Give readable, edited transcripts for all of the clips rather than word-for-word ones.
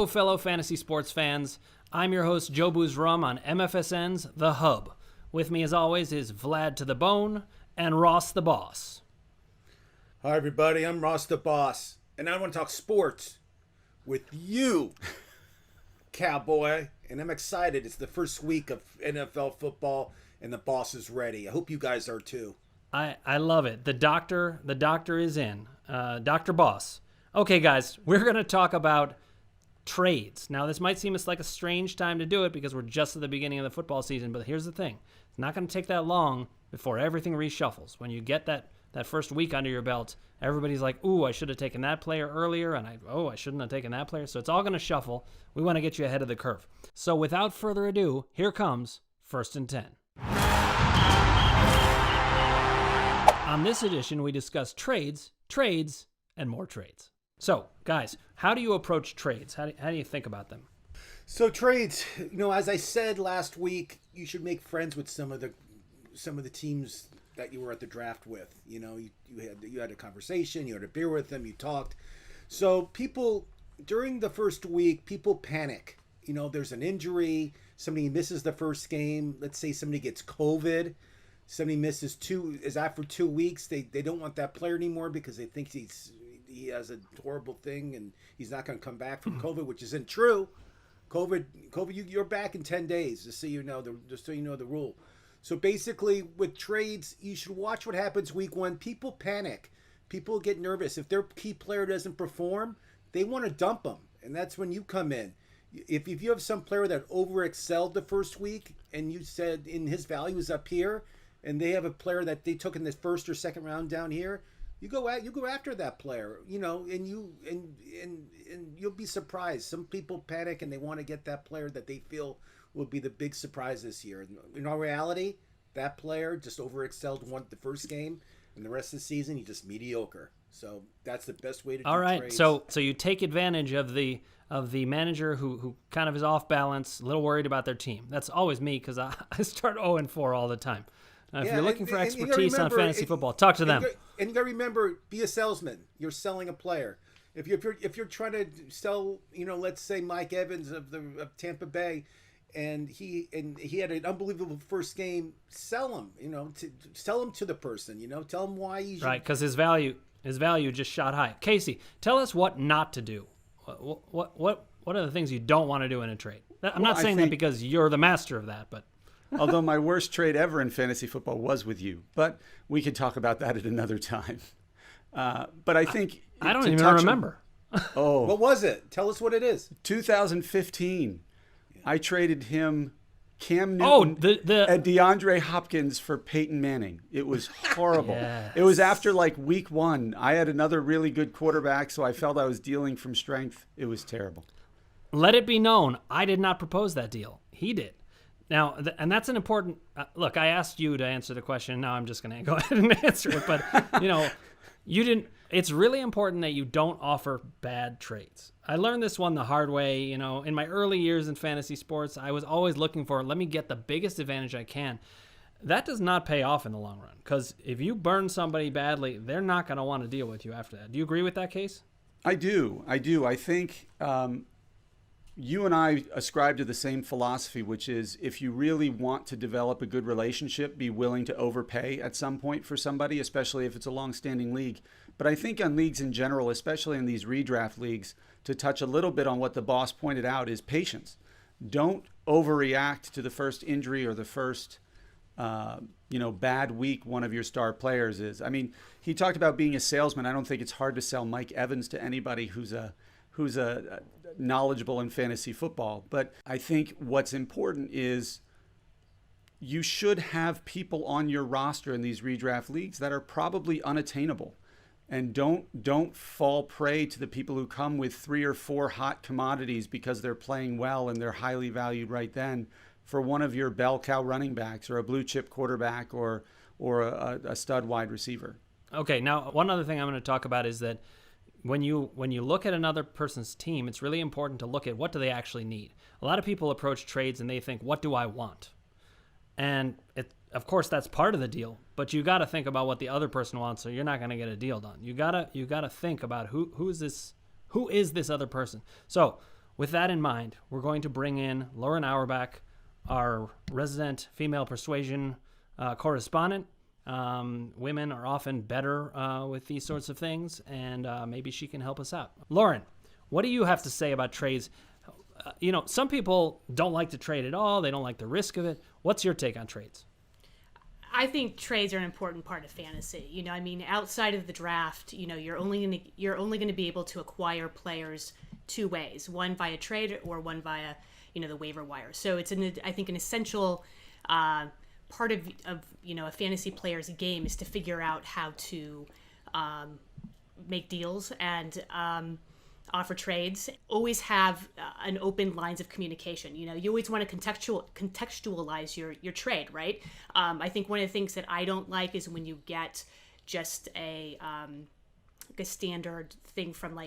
Hello, fellow fantasy sports fans. I'm your host, Joe Booze Rum on MFSN's The Hub. With me, as always, is Vlad to the Bone and Ross the Boss. Hi, everybody. I'm Ross the Boss, and I want to talk sports with you, cowboy. And I'm excited. It's the first week of NFL football, and the boss is ready. I hope you guys are too. I love it. The doctor is in. Dr. Boss. Okay, guys, we're going to talk about trades. Now, this might seem like a strange time to do it because we're just at the beginning of the football season, but here's the thing. It's not going to take that long before everything reshuffles. When you get that first week under your belt, everybody's like, ooh, I should have taken that player earlier, and I shouldn't have taken that player. So it's all going to shuffle. We want to get you ahead of the curve. So without further ado, here comes First and 10. On this edition, we discuss trades, and more trades. So, guys, how do you approach trades? How do you think about them? So trades, as I said last week, you should make friends with some of the teams that you were at the draft with. You had a conversation, you had a beer with them, you talked. So people during the first week, people panic. There's an injury, somebody misses the first game. Let's say somebody gets COVID. Somebody is out for 2 weeks. They don't want that player anymore because they think he has a horrible thing and he's not going to come back from COVID, which isn't true. COVID, you're back in 10 days. Just so you know the rule. So basically, with trades, you should watch what happens week one. People panic. People get nervous. If their key player doesn't perform, they want to dump him, and that's when you come in. If you have some player that overexcelled the first week, and you said in his value is up here, and they have a player that they took in the first or second round down here, you go after that player, and you'll be surprised. Some people panic and they want to get that player that they feel will be the big surprise this year. In all reality, that player just overexcelled the first game, and the rest of the season he's just mediocre. So that's the best way to do All right, trades. so you take advantage of the manager who kind of is off balance, a little worried about their team. That's always me because I start 0-4 all the you if you're looking for expertise on fantasy football, talk to them. And you got to remember, be a salesman. You're selling a player. If you're trying to sell, let's say Mike Evans of Tampa Bay, and he had an unbelievable first game, sell him. Sell him to the person. Tell him why he's right, because his value just shot high. Casey, tell us what not to do. What are the things you don't want to do in a trade? I'm not saying that because you're the master of that, but. Although my worst trade ever in fantasy football was with you, but we could talk about that at another time. But I think I don't even remember. What was it? Tell us what it is. 2015. I traded him Cam Newton and DeAndre Hopkins for Peyton Manning. It was horrible. Yes. It was after week one. I had another really good quarterback, so I felt I was dealing from strength. It was terrible. Let it be known, I did not propose that deal. He did. Now, and that's an important look. I asked you to answer the question. Now I'm just going to go ahead and answer it. But you didn't. It's really important that you don't offer bad trades. I learned this one the hard way. In my early years in fantasy sports, I was always looking for, let me get the biggest advantage I can. That does not pay off in the long run because if you burn somebody badly, they're not going to want to deal with you after that. Do you agree with that, Case? I do. I think. You and I ascribe to the same philosophy, which is if you really want to develop a good relationship, be willing to overpay at some point for somebody, especially if it's a long-standing league. But I think on leagues in general, especially in these redraft leagues, to touch a little bit on what the boss pointed out is patience. Don't overreact to the first injury or the first bad week one of your star players is. I mean, he talked about being a salesman. I don't think it's hard to sell Mike Evans to anybody who's a knowledgeable in fantasy football. But I think what's important is you should have people on your roster in these redraft leagues that are probably unattainable. And don't fall prey to the people who come with 3 or 4 hot commodities because they're playing well and they're highly valued right then for one of your bell cow running backs or a blue chip quarterback or a stud wide receiver. Okay, now one other thing I'm going to talk about is that when you look at another person's team, it's really important to look at what do they actually need. A lot of people approach trades and they think, what do I want? And of course that's part of the deal, but you got to think about what the other person wants, or you're not going to get a deal done. You got to think about who is this other person. So with that in mind, we're going to bring in Lauren Auerbach, our resident female persuasion correspondent. Women are often better with these sorts of things, and maybe she can help us out. Lauren, what do you have to say about trades? Some people don't like to trade at all. They don't like the risk of it. What's your take on trades? I think trades are an important part of fantasy. Outside of the draft, you're only going to be able to acquire players two ways: one via trade or one via, the waiver wire. So it's I think an essential part of a fantasy player's game is to figure out how to make deals and offer trades. Always have an open lines of communication. You always want to contextualize your trade, right? I think one of the things that I don't like is when you get just a standard thing from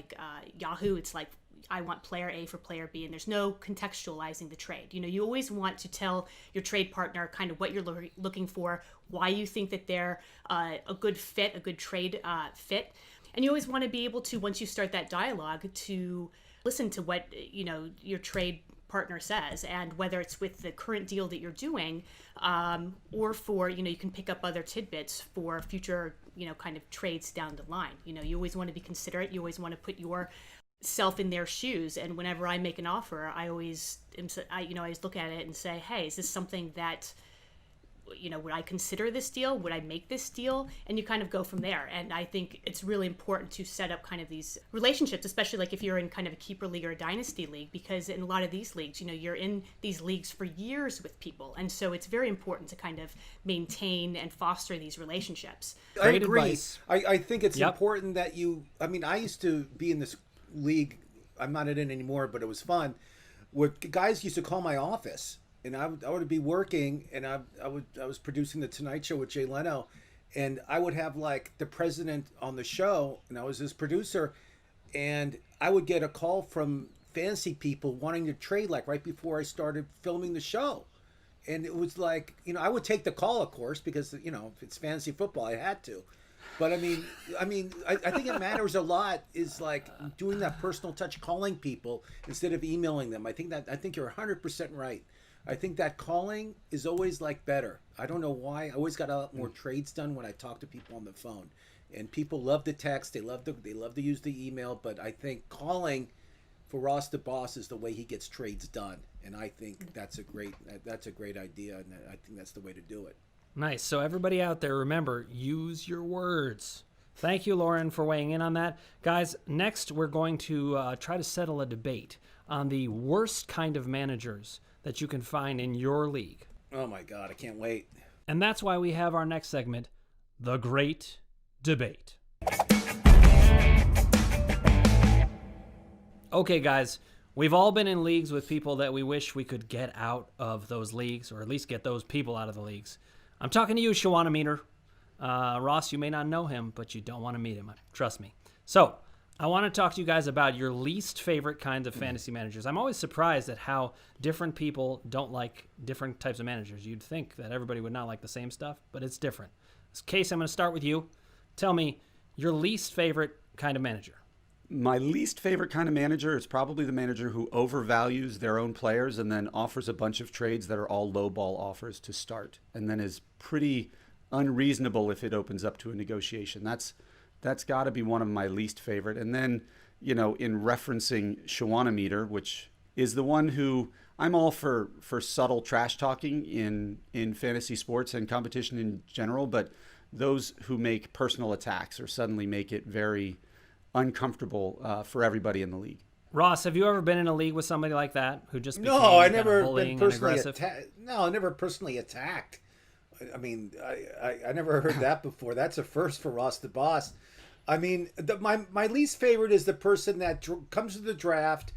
Yahoo. It's like, I want player A for player B, and there's no contextualizing the trade. You always want to tell your trade partner kind of what you're looking for, why you think that they're a good fit, a good trade fit. And you always want to be able to, once you start that dialogue, to listen to what, your trade partner says, and whether it's with the current deal that you're doing, or for, you can pick up other tidbits for future, kind of trades down the line. You always want to be considerate. You always want to put yourself in their shoes. And whenever I make an offer, I always look at it and say, hey, is this something that, would I consider this deal? Would I make this deal? And you kind of go from there. And I think it's really important to set up kind of these relationships, especially like if you're in kind of a keeper league or a dynasty league, because in a lot of these leagues, you're in these leagues for years with people. And so it's very important to kind of maintain and foster these relationships. I Great agree. advice. I think it's Yep. important that I used to be in this league. I'm not in it anymore, but it was fun. Where guys used to call my office, and I would be working, and I was producing the Tonight Show with Jay Leno, and I would have like the president on the show, and I was his producer, and I would get a call from fantasy people wanting to trade like right before I started filming the show. And it was like, I would take the call, of course, because, if it's fantasy football, I had to. But I think it matters a lot is like doing that personal touch, calling people instead of emailing them. I think you're 100% right. I think that calling is always like better. I don't know why. I always got a lot more trades done when I talk to people on the phone. And people love the text. They love to use the email. But I think calling for Ross the Boss is the way he gets trades done. And I think that's a great idea. And I think that's the way to do it. Nice. So everybody out there, remember, use your words. Thank you, Lauren, for weighing in on that. Guys, next we're going to try to settle a debate on the worst kind of managers that you can find in your league. Oh my God, I can't wait. And that's why we have our next segment, The Great Debate. Okay, guys, we've all been in leagues with people that we wish we could get out of those leagues, or at least get those people out of the leagues. I'm talking to you, Shawana Meter. Ross, you may not know him, but you don't want to meet him. Trust me. So I want to talk to you guys about your least favorite kinds of fantasy managers. I'm always surprised at how different people don't like different types of managers. You'd think that everybody would not like the same stuff, but it's different. In this case, I'm going to start with you. Tell me your least favorite kind of manager. My least favorite kind of manager is probably the manager who overvalues their own players and then offers a bunch of trades that are all low ball offers to start, and then is pretty unreasonable if it opens up to a negotiation. That's got to be one of my least favorite. And then, in referencing Shawana Meter, which is the one who I'm all for subtle trash talking in fantasy sports and competition in general, but those who make personal attacks or suddenly make it very uncomfortable for everybody in the league. Ross, have you ever been in a league with somebody like that who just became No, I kind of never bullying been and personally aggressive? attacked. No, I never personally attacked. I mean, I never heard that before. That's a first for Ross the Boss. I mean, my least favorite is the person that comes to the draft,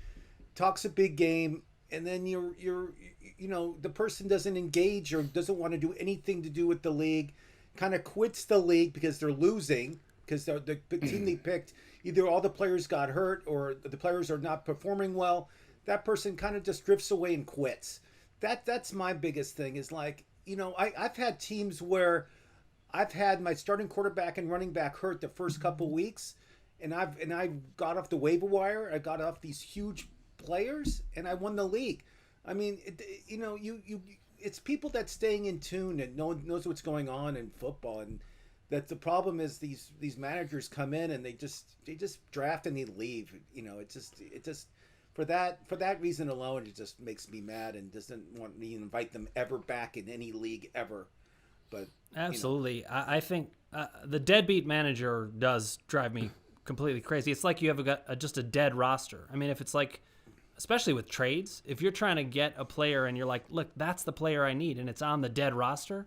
talks a big game, and then the person doesn't engage or doesn't want to do anything to do with the league, kind of quits the league because they're losing, because the team they picked, either all the players got hurt or the players are not performing well. That person kind of just drifts away and quits. That's my biggest thing is like, I've had teams where I've had my starting quarterback and running back hurt the first couple weeks, and I got off the waiver wire. I got off these huge players, and I won the league. I mean, it's people that's staying in tune and knows what's going on in football, and that the problem is these managers come in and they just draft and they leave. It just for that reason alone, it just makes me mad and doesn't want me to invite them ever back in any league ever. But absolutely, I think the deadbeat manager does drive me completely crazy. It's like you have just a dead roster. I mean, if it's like, especially with trades, if you're trying to get a player and you're like, look, that's the player I need, and it's on the dead roster,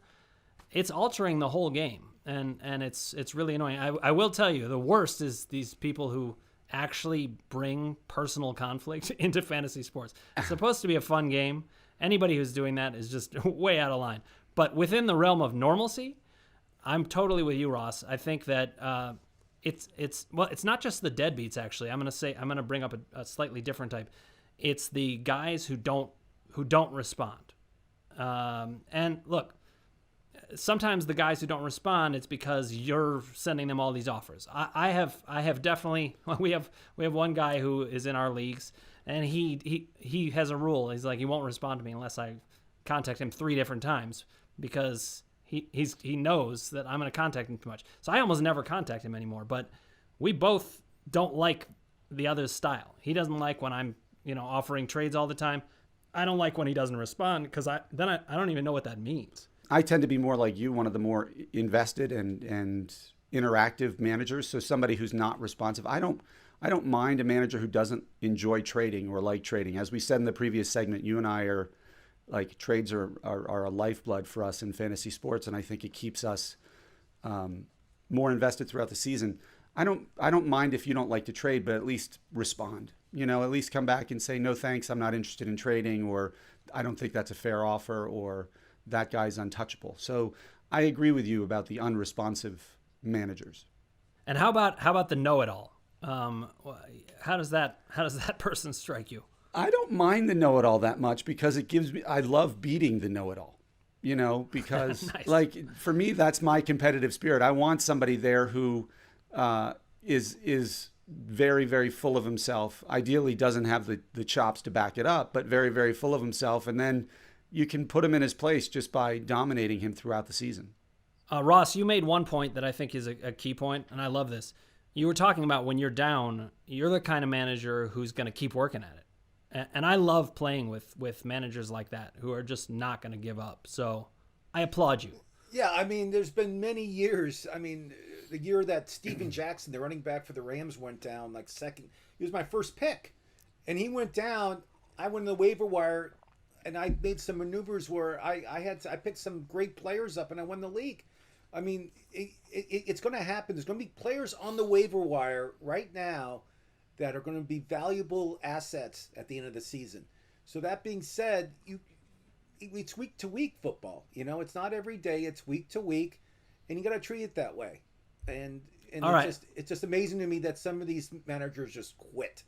it's altering the whole game, and it's really annoying. I will tell you, the worst is these people who actually bring personal conflict into fantasy sports. It's supposed to be a fun game. Anybody who's doing that is just way out of line. But within the realm of normalcy, I'm totally with you, Ross. I think that it's not just the deadbeats. Actually, I'm going to bring up a slightly different type. It's the guys who don't respond. And look, sometimes the guys who don't respond, it's because you're sending them all these offers. I have definitely. We have one guy who is in our leagues, and he has a rule. He's like, he won't respond to me unless I contact him 3 different times, because he knows that I'm going to contact him too much. So I almost never contact him anymore. But we both don't like the other's style. He doesn't like when I'm offering trades all the time. I don't like when he doesn't respond, because I don't even know what that means. I tend to be more like you, one of the more invested and interactive managers. So somebody who's not responsive. I don't mind a manager who doesn't enjoy trading or like trading. As we said in the previous segment, you and I are like, trades are a lifeblood for us in fantasy sports, and I think it keeps us more invested throughout the season. I don't mind if you don't like to trade, but at least respond. At least come back and say, no thanks, I'm not interested in trading, or I don't think that's a fair offer, or that guy's untouchable. So I agree with you about the unresponsive managers. And how about the know-it-all? How does that person strike you? I don't mind the know-it-all that much, because I love beating the know-it-all, because Nice. Like, for me, that's my competitive spirit. I want somebody there who is very, very full of himself. Ideally doesn't have the chops to back it up, but very, very full of himself. And then you can put him in his place just by dominating him throughout the season. Ross, you made one point that I think is a key point, and I love this. You were talking about when you're down, you're the kind of manager who's going to keep working at it. And I love playing with managers like that, who are just not going to give up. So I applaud you. Yeah, I mean, there's been many years. I mean, the year that Steven Jackson, the running back for the Rams, went down like second. He was my first pick, and he went down. I went in the waiver wire, and I made some maneuvers where I picked some great players up, and I won the league. I mean, it's going to happen. There's going to be players on the waiver wire right now that are going to be valuable assets at the end of the season. So that being said, it's week to week football. It's not every day. It's week to week, and you got to treat it that way. And it's just amazing to me that some of these managers just quit.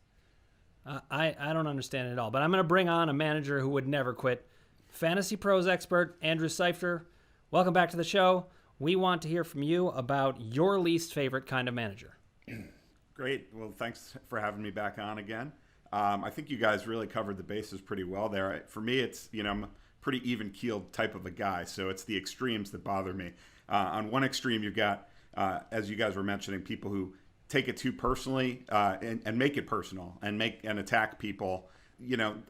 I don't understand it at all. But I'm going to bring on a manager who would never quit. Fantasy Pros expert Andrew Seifter, welcome back to the show. We want to hear from you about your least favorite kind of manager. Great. Well, thanks for having me back on again. I think you guys really covered the bases pretty well there. For me, it's, I'm a pretty even-keeled type of a guy, so it's the extremes that bother me. On one extreme, you've got, as you guys were mentioning, people who take it too personally and make it personal and attack people.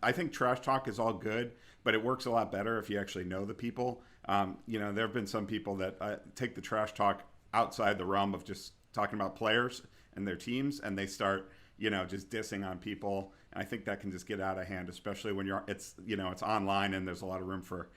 I think trash talk is all good, but it works a lot better if you actually know the people. There have been some people that take the trash talk outside the realm of just talking about players and their teams, and they start, just dissing on people. And I think that can just get out of hand, especially when it's online and there's a lot of room for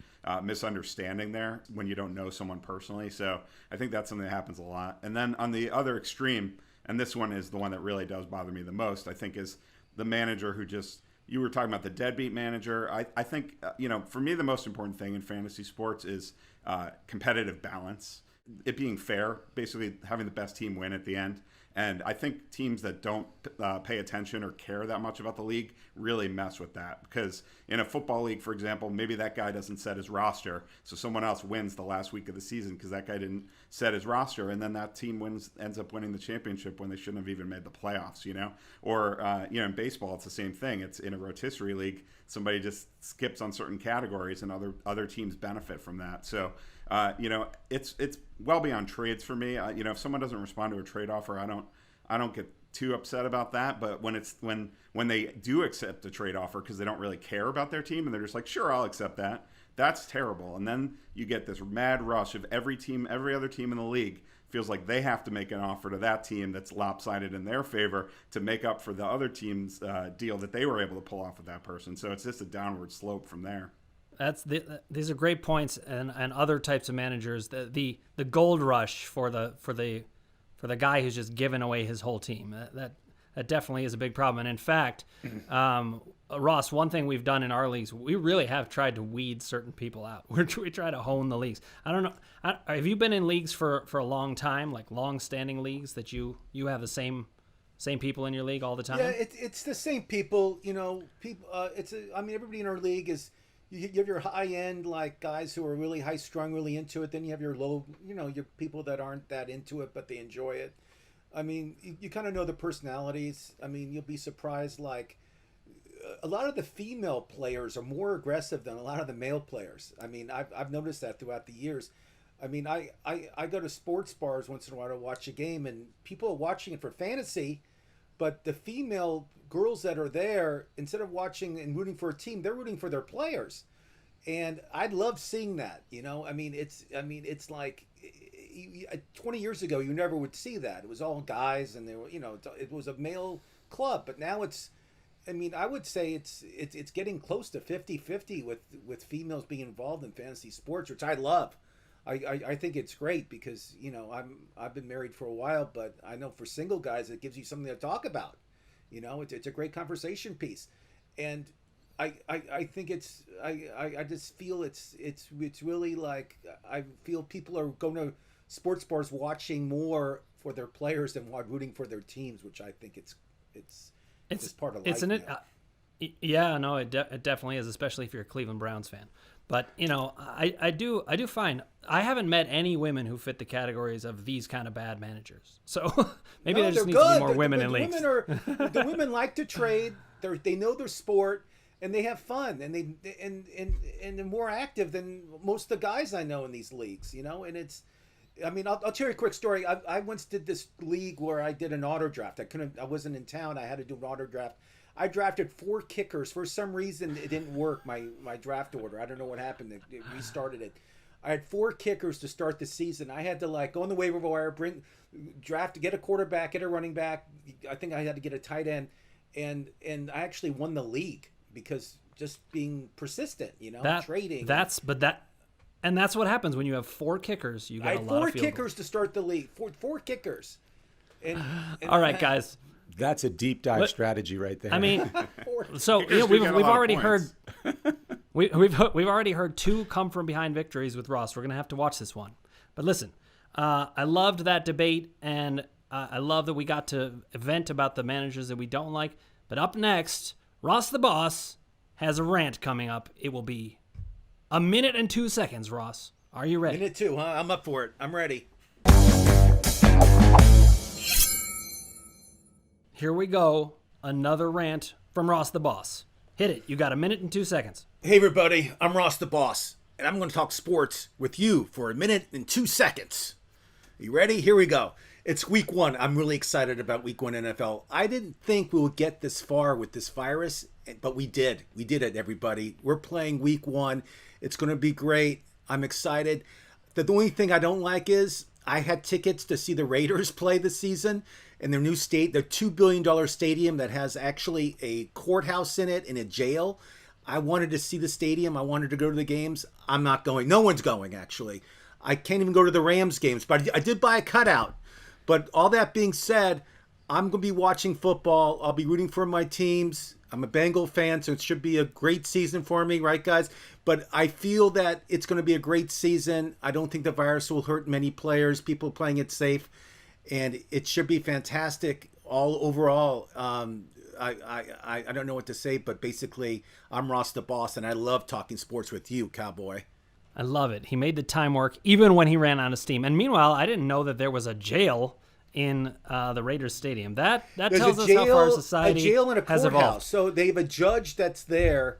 misunderstanding there when you don't know someone personally. So I think that's something that happens a lot. And then on the other extreme, and this one is the one that really does bother me the most, I think, is the manager who just, you were talking about the deadbeat manager. I think, for me, the most important thing in fantasy sports is competitive balance. it being fair, basically having the best team win at the end. And I think teams that don't pay attention or care that much about the league really mess with that. Because in a football league, for example, maybe that guy doesn't set his roster, so someone else wins the last week of the season because that guy didn't set his roster, and then that team ends up winning the championship when they shouldn't have even made the playoffs. Or in baseball, it's the same thing. It's in a rotisserie league. Somebody just skips on certain categories, and other teams benefit from that. So. It's well beyond trades for me. If someone doesn't respond to a trade offer, I don't get too upset about that. But when they do accept a trade offer because they don't really care about their team and they're just like, sure, I'll accept that. That's terrible. And then you get this mad rush of every other team in the league feels like they have to make an offer to that team that's lopsided in their favor to make up for the other team's deal that they were able to pull off with that person. So it's just a downward slope from there. These are great points, and other types of managers. The gold rush for the guy who's just given away his whole team. That definitely is a big problem. And in fact, Ross, one thing we've done in our leagues, we really have tried to weed certain people out. We try to hone the leagues. I don't know. Have you been in leagues for a long time, like long-standing leagues that you have the same people in your league all the time? Yeah, it's the same people. People. Everybody in our league is. You have your high end like guys who are really high strung, really into it. Then you have your low, your people that aren't that into it, but they enjoy it. I mean, you kind of know the personalities. I mean, you'll be surprised. Like a lot of the female players are more aggressive than a lot of the male players. I mean, I've noticed that throughout the years. I mean, I go to sports bars once in a while to watch a game, and people are watching it for fantasy, but the female girls that are there, instead of watching and rooting for a team, they're rooting for their players, and I'd love seeing that. It's like 20 years ago you never would see that. It was all guys, and they were, it was a male club, but now it's. I mean, I would say it's getting close to 50-50 with females being involved in fantasy sports, which I love. I think it's great because I've been married for a while, but I know for single guys it gives you something to talk about. It's a great conversation piece, and I think I just feel it's really like I feel people are going to sports bars watching more for their players than rooting for their teams, which I think it's part of life. It definitely is, especially if you're a Cleveland Browns fan. But I do find I haven't met any women who fit the categories of these kind of bad managers. So maybe there just needs to be more women in leagues. The women like to trade. They know their sport and they have fun, and they're more active than most of the guys I know in these leagues. And it's. I mean, I'll tell you a quick story. I once did this league where I did an auto draft. I wasn't in town. I had to do an auto draft. I drafted 4 kickers. For some reason, it didn't work, my draft order. I don't know what happened. It restarted it. I had 4 kickers to start the season. I had to go on the waiver wire, get a quarterback, get a running back. I think I had to get a tight end, and I actually won the league because just being persistent, trading. And that's what happens when you have 4 kickers. You got a lot of field goals. 4 kickers to start the league. Four kickers. And all right, guys. That's a deep dive strategy right there. I mean, so we've already heard we've already heard 2 come from behind victories with Ross. We're gonna have to watch this one. But listen, I loved that debate, and I love that we got to vent about the managers that we don't like. But up next, Ross the Boss has a rant coming up. It will be 1 minute and 2 seconds. Ross, are you ready? 1 minute 2, huh? I'm up for it. I'm ready. Here we go. Another rant from Ross the Boss. Hit it. You got 1 minute and 2 seconds. Hey, everybody. I'm Ross the Boss, and I'm going to talk sports with you for 1 minute and 2 seconds. You ready? Here we go. It's week 1. I'm really excited about week 1 NFL. I didn't think we would get this far with this virus, but we did. We did it, everybody. We're playing week 1. It's going to be great. I'm excited. The only thing I don't like is I had tickets to see the Raiders play this season in their new their $2 billion stadium that has actually a courthouse in it and a jail. I wanted to see the stadium. I wanted to go to the games. I'm not going. No one's going, actually. I can't even go to the Rams games, but I did buy a cutout. But all that being said, I'm going to be watching football. I'll be rooting for my teams. I'm a Bengal fan, so it should be a great season for me, right, guys? But I feel that it's going to be a great season. I don't think the virus will hurt many players, people playing it safe, and it should be fantastic all overall. I don't know what to say, but basically, I'm Ross the Boss, and I love talking sports with you, Cowboy. I love it. He made the time work even when he ran out of steam. And meanwhile, I didn't know that there was a jail in the Raiders Stadium. That tells us how far society a jail and a has courthouse. evolved. So they have a judge that's there,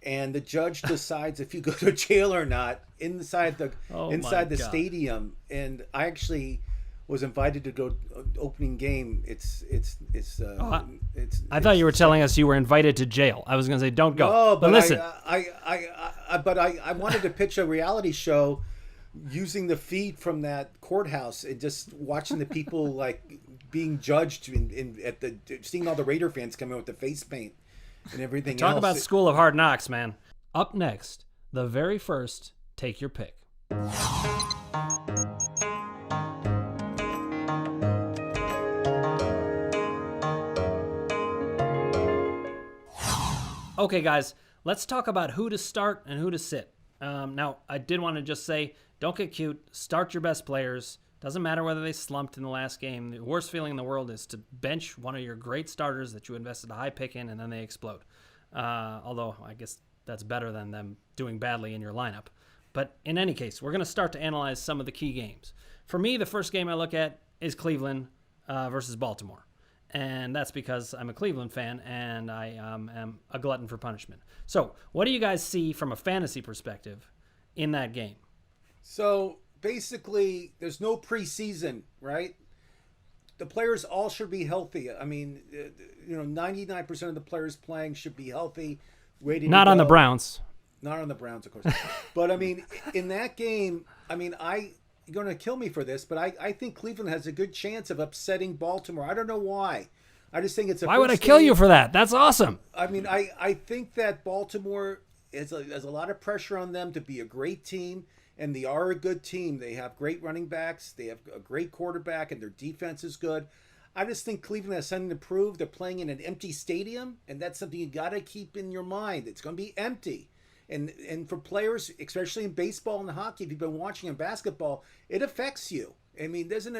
and the judge decides if you go to jail or not inside the God. stadium. And I actually was invited to go opening game. I thought you were telling us you were invited to jail. I was going to say don't go. No, but listen, I wanted to pitch a reality show using the feed from that courthouse and just watching the people like being judged seeing all the Raider fans come in with the face paint and everything talk else. about School of Hard Knocks, man. Up next, the very first Take Your Pick. Okay, guys, let's talk about who to start and who to sit. Now, I did want to just say, don't get cute. Start your best players. Doesn't matter whether they slumped in the last game. The worst feeling in the world is to bench one of your great starters that you invested a high pick in and then they explode. Although, I guess that's better than them doing badly in your lineup. But in any case, we're going to start to analyze some of the key games. For me, the first game I look at is Cleveland versus Baltimore. And that's because I'm a Cleveland fan and I am a glutton for punishment. So, what do you guys see from a fantasy perspective in that game? So, basically, there's no preseason, right? The players all should be healthy. I mean, 99% of the players playing should be healthy, ready to Not on go. the Browns. Not on the Browns, of course. But, I mean, in that game, you're going to kill me for this, but I think Cleveland has a good chance of upsetting Baltimore. I don't know why. I just think it's a Why would I kill you for that? That's awesome. I mean, I think that Baltimore has a lot of pressure on them to be a great team, and they are a good team. They have great running backs. They have a great quarterback, and their defense is good. I just think Cleveland has something to prove. They're playing in an empty stadium, and that's something you got to keep in your mind. It's going to be empty. And for players, especially in baseball and hockey, if you've been watching in basketball, it affects you. I mean, there's an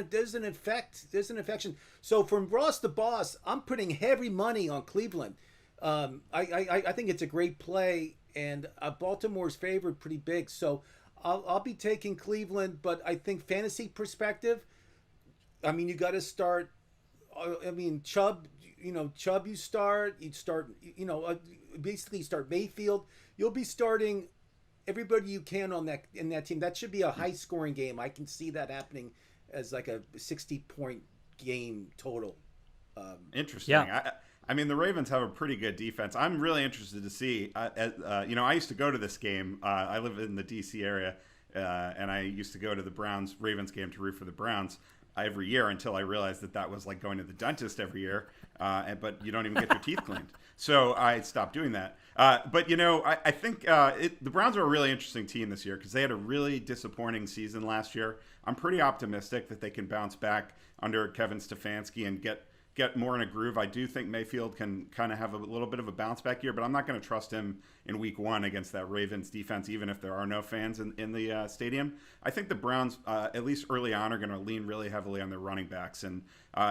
affection. So from Ross the Boss, I'm putting heavy money on Cleveland. I think it's a great play, and Baltimore's favored pretty big. So I'll be taking Cleveland, but I think fantasy perspective, I mean, you got to start. I mean, Chubb, you start. Basically start Mayfield. You'll be starting everybody you can in that team. That should be a high-scoring game. I can see that happening as like a 60-point game total. Interesting. Yeah. I mean, the Ravens have a pretty good defense. I'm really interested to see. I used to go to this game. I live in the D.C. area, and I used to go to the Browns-Ravens game to root for the Browns every year until I realized that was like going to the dentist every year, but you don't even get your teeth cleaned. So I stopped doing that. But I think the Browns are a really interesting team this year because they had a really disappointing season last year. I'm pretty optimistic that they can bounce back under Kevin Stefanski and get more in a groove. I do think Mayfield can kind of have a little bit of a bounce back year, but I'm not going to trust him in week one against that Ravens defense, even if there are no fans in the stadium. I think the Browns, at least early on, are going to lean really heavily on their running backs. And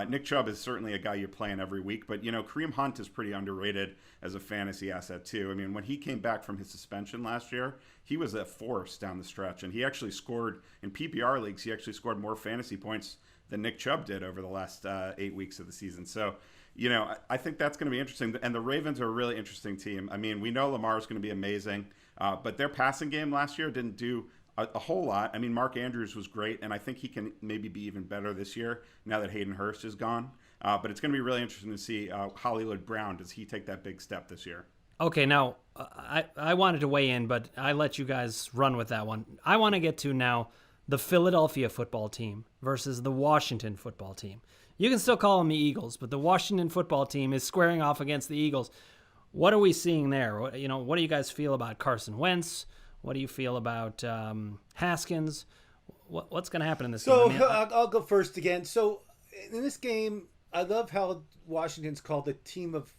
Nick Chubb is certainly a guy you're playing every week, but Kareem Hunt is pretty underrated as a fantasy asset too. I mean, when he came back from his suspension last year, he was a force down the stretch, and he actually scored in PPR leagues. He actually scored more fantasy points than Nick Chubb did over the last 8 weeks of the season. So, I think that's going to be interesting. And the Ravens are a really interesting team. I mean, we know Lamar is going to be amazing, but their passing game last year didn't do a whole lot. I mean, Mark Andrews was great, and I think he can maybe be even better this year now that Hayden Hurst is gone. But it's going to be really interesting to see Hollywood Brown. Does he take that big step this year? Okay, now, I wanted to weigh in, but I let you guys run with that one. I want to get to now the Philadelphia football team versus the Washington football team. You can still call them the Eagles, but the Washington football team is squaring off against the Eagles. What are we seeing there? What do you guys feel about Carson Wentz? What do you feel about Haskins? What's going to happen in this game? So I'll go first again. So in this game, I love how Washington's called a team of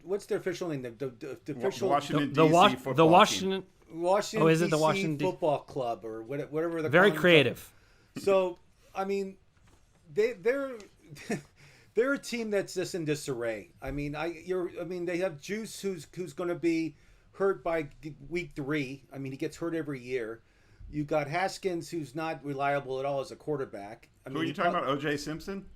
what's their official name? The official Washington The, D.C. football the Washington. Washington Oh, is it the DC Washington D- Football Club or whatever the Very creative. So I mean, they're they're a team that's just in disarray. I mean, they have Juice who's going to be hurt by week 3. I mean, he gets hurt every year. You got Haskins who's not reliable at all as a quarterback. I mean, Who are you talking about? O.J. Simpson?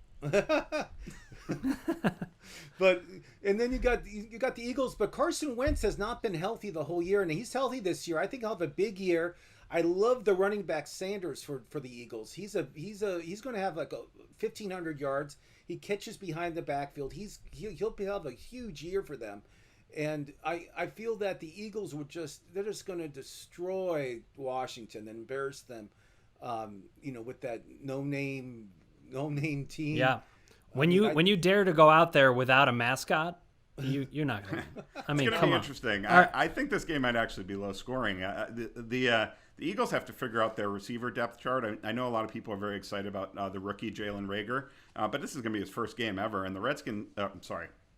But and then you got the Eagles, but Carson Wentz has not been healthy the whole year, and he's healthy this year. I think he'll have a big year. I love the running back Sanders for the Eagles. He's going to have like 1,500 yards. He catches behind the backfield. He'll have a huge year for them, and I feel that the Eagles they're just going to destroy Washington and embarrass them, with that no name team. Yeah. When you dare to go out there without a mascot, you're not going to. I mean, It's going to come be on. interesting. Right. I think this game might actually be low scoring. The Eagles have to figure out their receiver depth chart. I know a lot of people are very excited about the rookie Jalen Rager, but this is going to be his first game ever. And the Redskins,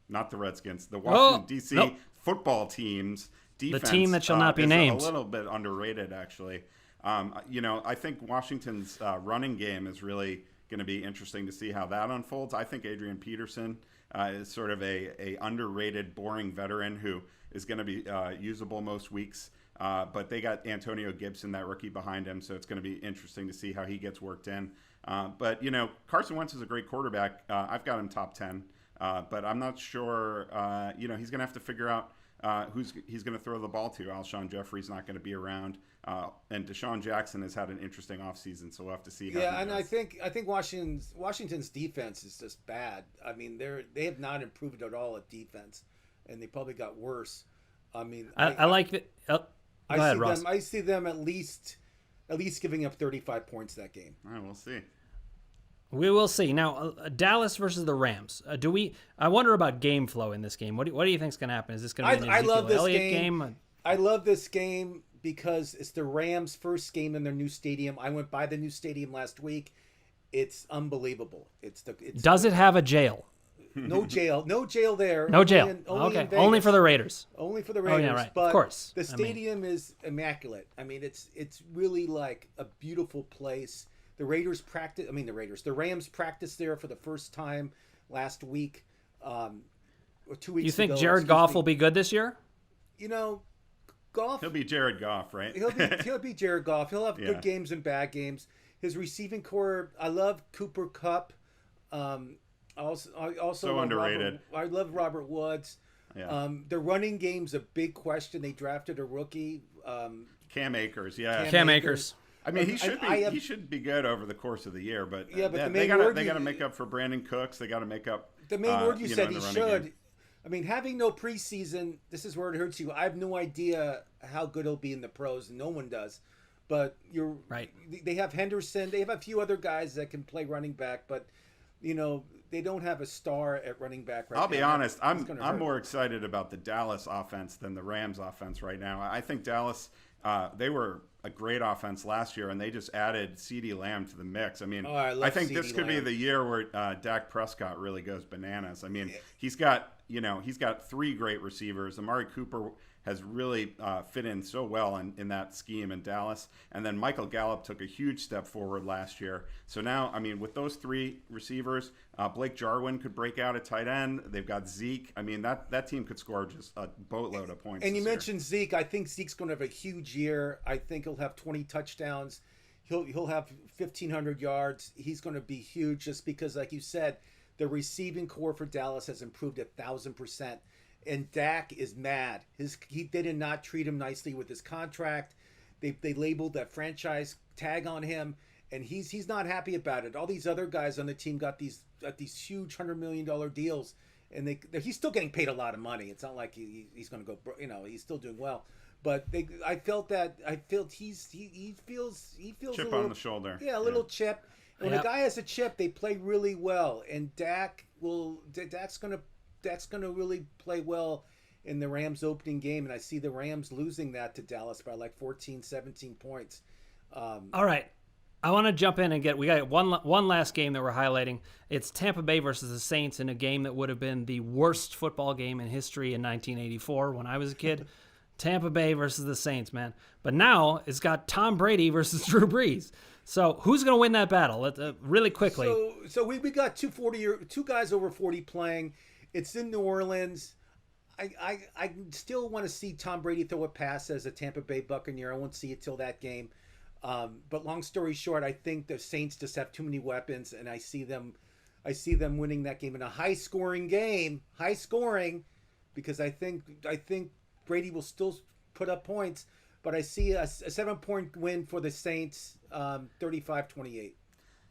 not the Redskins, the Washington D.C. nope. football team's defense. The team that shall not be is named. A little bit underrated, actually. I think Washington's running game is really going to be interesting to see how that unfolds. I think Adrian Peterson is sort of a underrated, boring veteran who is going to be usable most weeks. But they got Antonio Gibson, that rookie, behind him, so it's going to be interesting to see how he gets worked in. But Carson Wentz is a great quarterback. I've got him top 10, but I'm not sure. He's going to have to figure out who's he's going to throw the ball to. Alshon Jeffrey's not going to be around, and Deshaun Jackson has had an interesting offseason, so we'll have to see. How Yeah, and I think Washington's defense is just bad. I mean, they have not improved at all at defense, and they probably got worse. I mean, I like it. Go ahead, Ross. I see them at least giving up 35 points that game. All right, we'll see. We will see. Now, Dallas versus the Rams. I wonder about game flow in this game. What do you think is going to happen? Is this going to be an Ezekiel Elliott game? I love this game because it's the Rams' first game in their new stadium. I went by the new stadium last week. It's unbelievable. Does it have a jail? No jail there. No jail. Only in Vegas. Only for the Raiders. Only for the Raiders. Oh, yeah, right. But of course. The stadium is immaculate. I mean, it's really like a beautiful place. The Rams practiced there for the first time last week, or 2 weeks ago. You think Jared Goff will be good this year? Goff. He'll be Jared Goff, right? He'll be Jared Goff. He'll have good games and bad games. His receiving core, I love Cooper Kupp. I also so love underrated. I love Robert Woods. Yeah. The running game's a big question. They drafted a rookie. Cam Akers, yeah. Cam Akers. I mean, he should be good over the course of the year, but they got to make up for Brandon Cooks. They got to make up. The main word you said he should. Game. I mean, having no preseason, this is where it hurts you. I have no idea how good he'll be in the pros, and no one does. But you're right. They have Henderson. They have a few other guys that can play running back, but they don't have a star at running back right now. I'll be honest. I'm more excited about the Dallas offense than the Rams offense right now. I think Dallas. They were a great offense last year, and they just added CeeDee Lamb to the mix. I mean, I think this could be the year where Dak Prescott really goes bananas. I mean, he's got 3 great receivers. Amari Cooper has really fit in so well in that scheme in Dallas. And then Michael Gallup took a huge step forward last year. So now, I mean, with those 3 receivers, Blake Jarwin could break out at tight end. They've got Zeke. I mean, that team could score just a boatload of points. And you mentioned Zeke. I think Zeke's going to have a huge year. I think he'll have 20 touchdowns. He'll have 1,500 yards. He's going to be huge just because, like you said, the receiving core for Dallas has improved 1,000%. And Dak is mad. They did not treat him nicely with his contract. They labeled that franchise tag on him, and he's not happy about it. All these other guys on the team got these huge $100 million deals, and he's still getting paid a lot of money. It's not like he's going to go. He's still doing well. But I felt he feels chip a little, on the shoulder. Yeah, a little chip. And when a guy has a chip, they play really well, and Dak's going to really play well in the Rams opening game, and I see the Rams losing that to Dallas by like 14, 17 points. All right. I want to jump in and we got one last game that we're highlighting. It's Tampa Bay versus the Saints in a game that would have been the worst football game in history in 1984 when I was a kid. Tampa Bay versus the Saints, man. But now it's got Tom Brady versus Drew Brees. So who's going to win that battle? Really quickly. So we got two guys over 40 playing. It's in New Orleans. I still want to see Tom Brady throw a pass as a Tampa Bay Buccaneer. I won't see it till that game. But long story short, I think the Saints just have too many weapons, and I see them winning that game in a high-scoring game. High-scoring, because I think Brady will still put up points, but I see a 7-point win for the Saints, 35-28.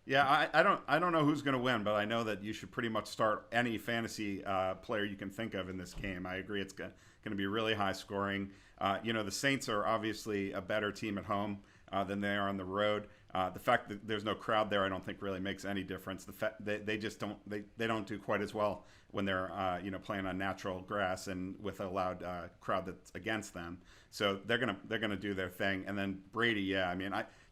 Yeah, I don't know who's going to win, but I know that you should pretty much start any fantasy player you can think of in this game. I agree it's going to be really high scoring. The Saints are obviously a better team at home than they are on the road. The fact that there's no crowd there, I don't think really makes any difference. The fact they just don't do quite as well when they're playing on natural grass and with a loud crowd that's against them. So they're gonna do their thing. And then Brady,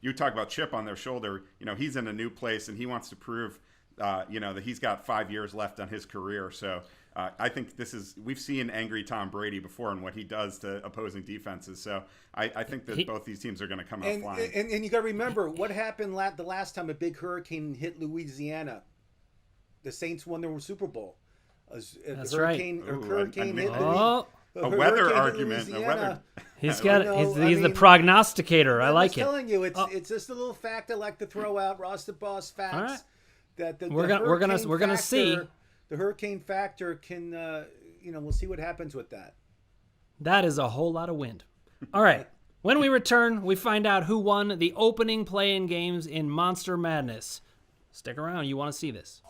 you talk about chip on their shoulder. He's in a new place and he wants to prove that he's got 5 years left on his career. So I think we've seen angry Tom Brady before and what he does to opposing defenses. So I think that both these teams are going to come out flying. And you got to remember what happened the last time a big hurricane hit Louisiana. The Saints won the Super Bowl. That's hurricane, right. Hurricane hit a weather argument. He's the prognosticator. I like it. I'm telling you, it's just a little fact I like to throw out. Ross the Boss facts. All right. That we're gonna see. The hurricane factor can, we'll see what happens with that. That is a whole lot of wind. All right. When we return, we find out who won the opening play-in games in Monster Madness. Stick around. You want to see this.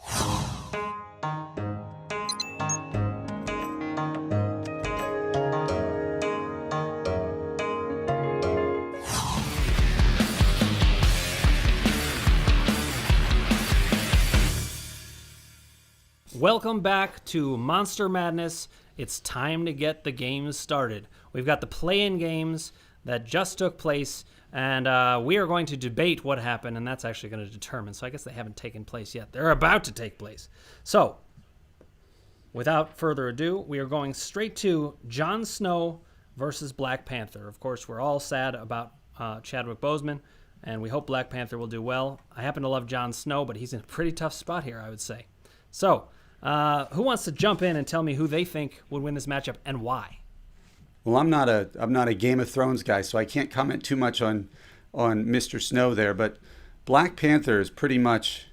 Welcome back to Monster Madness. It's time to get the games started. We've got the play-in games that just took place, and we are going to debate what happened, and that's actually going to determine. So I guess they haven't taken place yet. They're about to take place. So, without further ado, we are going straight to Jon Snow versus Black Panther. Of course, we're all sad about Chadwick Boseman, and we hope Black Panther will do well. I happen to love Jon Snow, but he's in a pretty tough spot here, I would say. So, who wants to jump in and tell me who they think would win this matchup and why? Well, I'm not a Game of Thrones guy, so I can't comment too much on Mr. Snow there. But Black Panther is pretty much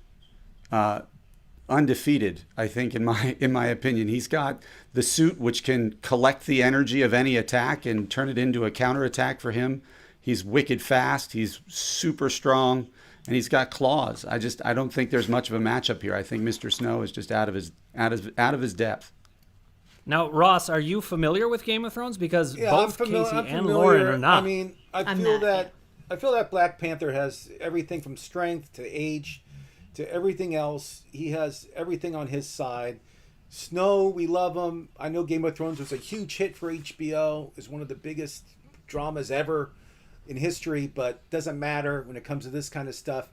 undefeated, I think, in my opinion. He's got the suit which can collect the energy of any attack and turn it into a counterattack for him. He's wicked fast. He's super strong. And he's got claws. I don't think there's much of a matchup here. I think Mr. Snow is just out of his depth. Now, Ross, are you familiar with Game of Thrones? Because both Casey and Lauren are not. I mean, I feel that Black Panther has everything from strength to age to everything else. He has everything on his side. Snow, we love him. I know Game of Thrones was a huge hit for HBO. It's one of the biggest dramas ever in history, but doesn't matter when it comes to this kind of stuff.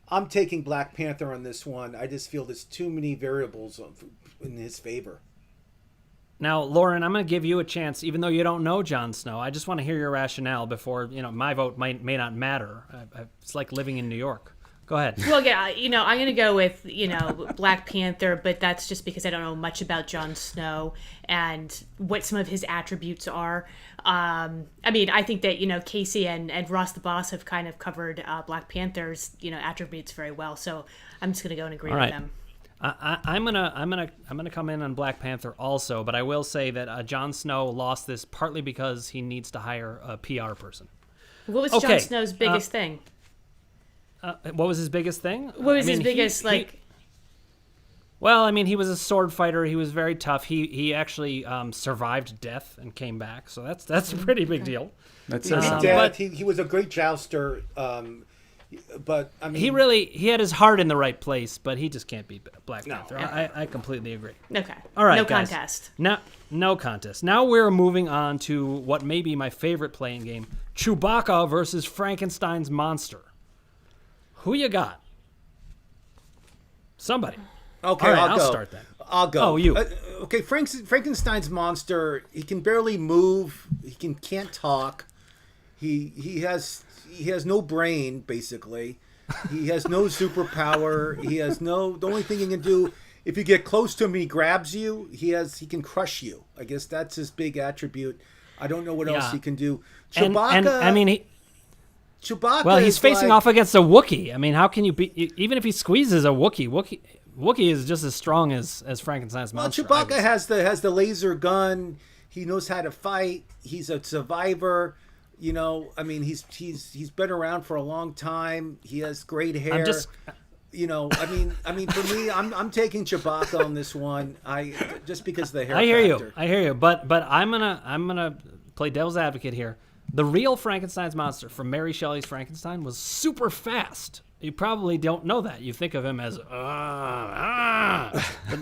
I'm taking Black Panther on this one. I just feel there's too many variables in his favor. Now, Lauren, I'm going to give you a chance, even though you don't know Jon Snow. I just want to hear your rationale before, my vote may not matter. It's like living in New York. Go ahead. Well, yeah, I'm going to go with, Black Panther, but that's just because I don't know much about Jon Snow and what some of his attributes are. I think that, Casey and Ross the Boss have kind of covered Black Panther's, attributes very well. So I'm just going to go and agree with them. I'm gonna come in on Black Panther also, but I will say that Jon Snow lost this partly because he needs to hire a PR person. What was Jon Snow's biggest thing? What was his biggest thing? What was his biggest Well, he was a sword fighter. He was very tough. He actually survived death and came back. So that's a pretty big deal. That's he was a great jouster. But he had his heart in the right place, but he just can't beat Black Panther. I completely agree. Okay. All right, no guys. contest. No contest. Now we're moving on to what may be my favorite playing game: Chewbacca versus Frankenstein's monster. Who you got? Somebody. Okay, All right, I'll I'll go. start then. I'll go. Oh, you. Okay, Frankenstein's monster. He can barely move. He can't talk. He has no brain basically. He has no superpower. He has no. The only thing he can do, if you get close to him, he grabs you. He can crush you. I guess that's his big attribute. I don't know what else he can do. Chewbacca. And I mean, Chewbacca. well, he's is facing like, off against a Wookiee. I mean, how can you be? Even if he squeezes a Wookiee is just as strong as Frankenstein's monster. Well, Chewbacca has the laser gun. He knows how to fight. He's a survivor. You know, I mean, he's been around for a long time. He has great hair. I mean, for me, I'm taking Chewbacca on this one. Just because of the hair. I hear factor. you. I hear you. But I'm gonna play devil's advocate here. The real Frankenstein's monster from Mary Shelley's Frankenstein was super fast. You probably don't know that. You think of him as but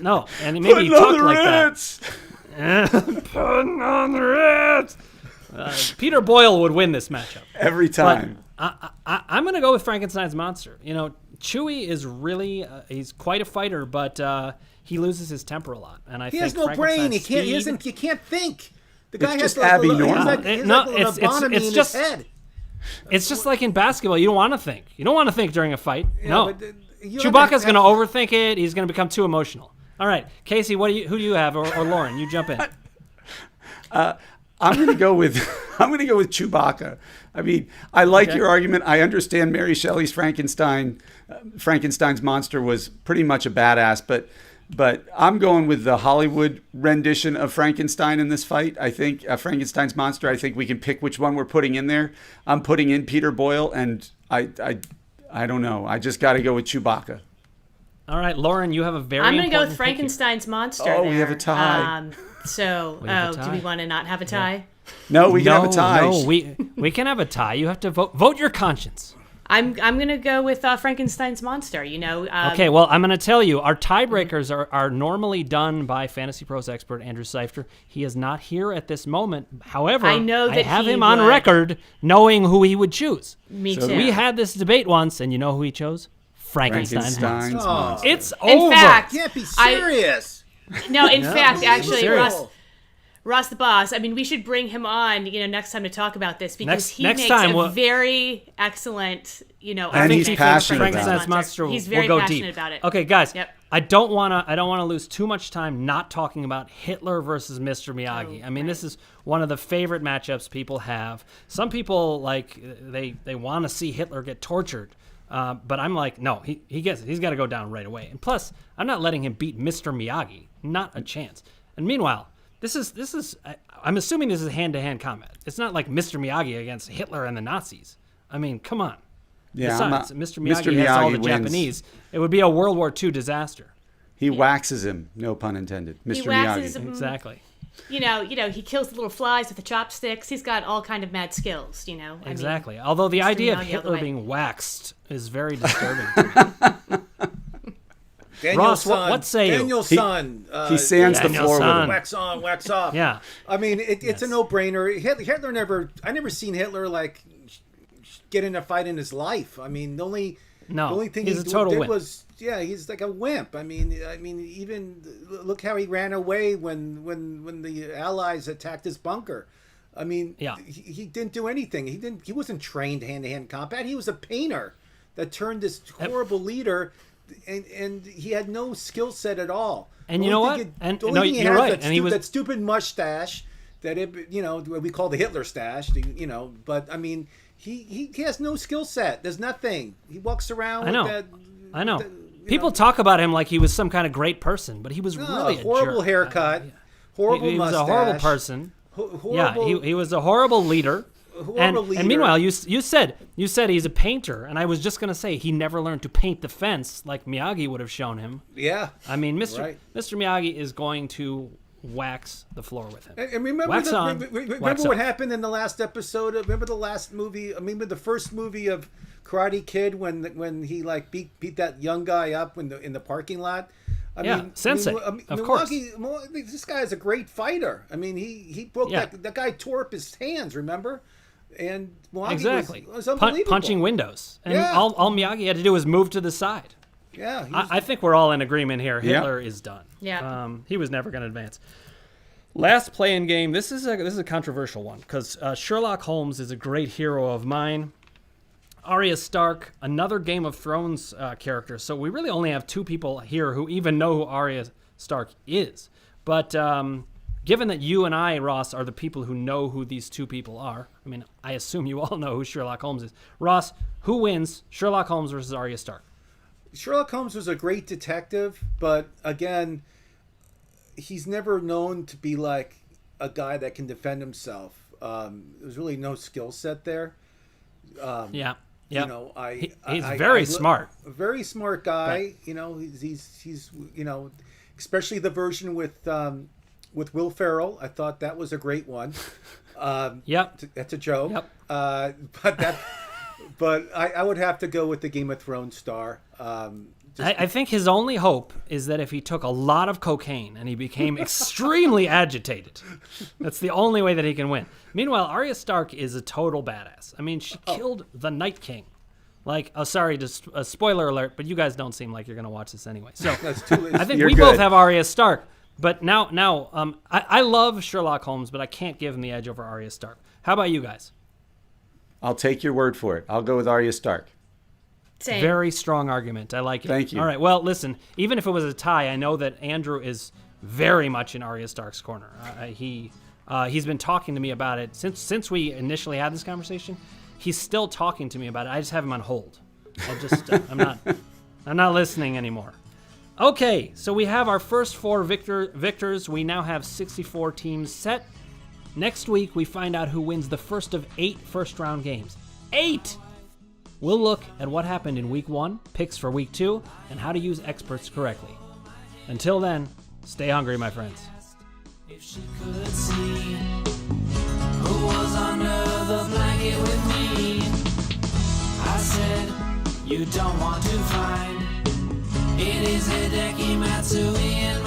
no, and maybe he talked like that. Putting on the Ritz. Peter Boyle would win this matchup Every time. But I'm going to go with Frankenstein's monster. You know, Chewie is really he's quite a fighter, but he loses his temper a lot, and I think He has no brain. He can't. You can't think. The guy It's has just Abby he's normal. like It's lobotomy in just- his head. It's just like in basketball. You don't want to think. You don't want to think during a fight. No. but, you Chewbacca's have- going to overthink it. He's going to become too emotional. All right, Casey, who do you have, or Lauren? You jump in. I'm going to go with Chewbacca. I mean, I like your argument. I understand Mary Shelley's Frankenstein's monster was pretty much a badass, but I'm going with the Hollywood rendition of Frankenstein in this fight. I think Frankenstein's monster. I think we can pick which one we're putting in there. I'm putting in Peter Boyle, and I don't know. I just got to go with Chewbacca. All right, Lauren, you have a very I'm going to go important with pick here. Frankenstein's monster. Oh, we there. have a tie. So, We have a do tie. we want to not have a tie? No, we can have a tie. No, we can have a tie. You have to vote your conscience. I'm going to go with Frankenstein's monster. You know. Okay, well, I'm going to tell you, our tiebreakers are normally done by Fantasy Pros expert Andrew Seifter. He is not here at this moment. However, I know that have he him on would. record knowing who he would choose. Me So too. We had this debate once, and you know who he chose? Frankenstein's monster. Frankenstein's Oh. monster. It's In over. fact, Can't be I- serious. No, in fact, actually, serious. Ross the boss. I mean, we should bring him on, next time to talk about this because he next makes time a we'll- very excellent, And argument he's for passionate about Frankenstein's it. monster He's will very go passionate deep. about it. Okay, guys, Yep. I don't want to lose too much time not talking about Hitler versus Mr. Miyagi. Oh, I mean, right. this is one of the favorite matchups people have. Some people they want to see Hitler get tortured. But I'm like, no, he's got to go down right away. And plus, I'm not letting him beat Mr. Miyagi. Not a chance. And meanwhile, I'm assuming this is hand-to-hand combat. It's not like Mr. Miyagi against Hitler and the Nazis. I mean, come on. Yeah, Besides, Mr. Miyagi has all the wins. Japanese. It would be a World War II disaster. He waxes him, no pun intended. Mr. He waxes Miyagi. him. Exactly. He kills the little flies with the chopsticks. He's got all kind of mad skills. I mean, Exactly. Although the Mr. idea of Miyagi all the Hitler way. being waxed is very disturbing. Daniel's Ross, son. what say you? Daniel's son. He sands the Daniel's floor with son. him. Wax on, wax off. Yeah. I mean, it's a no-brainer. Hitler I never seen Hitler get in a fight in his life. I mean, the only thing he's he a total did wimp. was he's like a wimp. I mean, even look how he ran away when the Allies attacked his bunker. I mean, he didn't do anything. He wasn't trained hand-to-hand combat. He was a painter that turned this horrible leader, and he had no skill set at all. And The you know only what? thing And the only no, thing he you're has right. And he was that stupid mustache that we call the Hitler stash. But I mean, he has no skill set. There's nothing. He walks around. I know. With that, I know. with that, People talk about him like he was some kind of great person, but he was really a horrible jerk. haircut, horrible He was mustache. a horrible person. Horrible, Yeah, he was a horrible leader. horrible leader. And meanwhile, you said he's a painter, and I was just gonna say he never learned to paint the fence like Miyagi would have shown him. Yeah. I mean, Mr. Right. Miyagi is going to wax the floor with him. And remember, Wax on, remember wax what off. happened in the last episode? Remember the last movie? I mean, the first movie of Karate Kid when he beat that young guy up in the parking lot. Sensei, of course. This guy is a great fighter. I mean, he broke that guy tore up his hands. Remember? And Miyagi Exactly. was unbelievable. Punching windows. And Yeah. all Miyagi had to do was move to the side. Yeah, I think we're all in agreement here. Yeah. Hitler is done. Yeah. He was never going to advance. Last play-in game. This is a controversial one because Sherlock Holmes is a great hero of mine. Arya Stark, another Game of Thrones character. So we really only have two people here who even know who Arya Stark is. But given that you and I, Ross, are the people who know who these two people are, I mean, I assume you all know who Sherlock Holmes is. Ross, who wins, Sherlock Holmes versus Arya Stark? Sherlock Holmes was a great detective, but again, he's never known to be like a guy that can defend himself. There's really no skill set there. Yeah. You know, he's very smart. A very smart guy. You know, he's you know, especially the version with Will Ferrell. I thought that was a great one. Yep. That's a joke. Yep. But I would have to go with the Game of Thrones star. I think his only hope is that if he took a lot of cocaine and he became extremely agitated, that's the only way that he can win. Meanwhile, Arya Stark is a total badass. I mean, she killed the Night King. Like, sorry, just a spoiler alert, but you guys don't seem like you're going to watch this anyway. So That's too, I think You're we good. both have Arya Stark. But now, I love Sherlock Holmes, but I can't give him the edge over Arya Stark. How about you guys? I'll take your word for it. I'll go with Arya Stark. Same. Very strong argument. I like it. Thank you. All right. Well, listen, even if it was a tie, I know that Andrew is very much in Arya Stark's corner. He's been talking to me about it since we initially had this conversation. He's still talking to me about it. I just have him on hold. I'm not listening anymore. Okay, so we have our first four victors. We now have 64 teams set. Next week, we find out who wins the first of 8 first-round games. 8! We'll look at what happened in Week 1, picks for Week 2, and how to use experts correctly. Until then, stay hungry, my friends. If she could see who was under the blanket with me, I said, you don't want to find. It is Hideki Matsui and